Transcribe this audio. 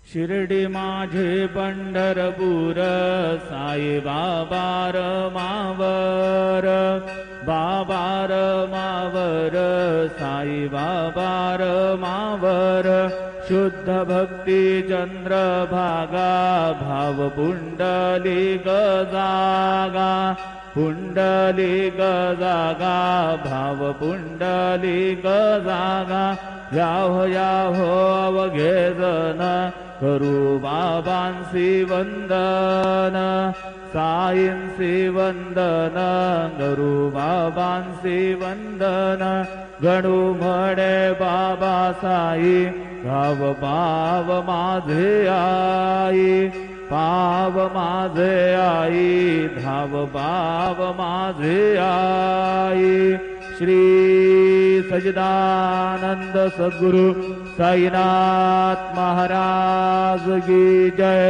शिर्डी माझे पंढरपूर साई बाबार मावर, बाबार मावर साई बाबार मावर। शुद्ध भक्ती चंद्रभागा भाव पुंडलिक जागा, पुंडलिक जागा भाव पुंडलिक जागा। याहो याहो अवघे जन करू बाबांसी वंदन, साईंसी वंदन करू बाबांसी वंदन। गणू म्हणे बाबा साई गाव पाव माझे आई, पाव माझे आई धाव पाव माझे आई। श्री सच्चिदानंद सद्गुरु साईनाथ महाराज की जय।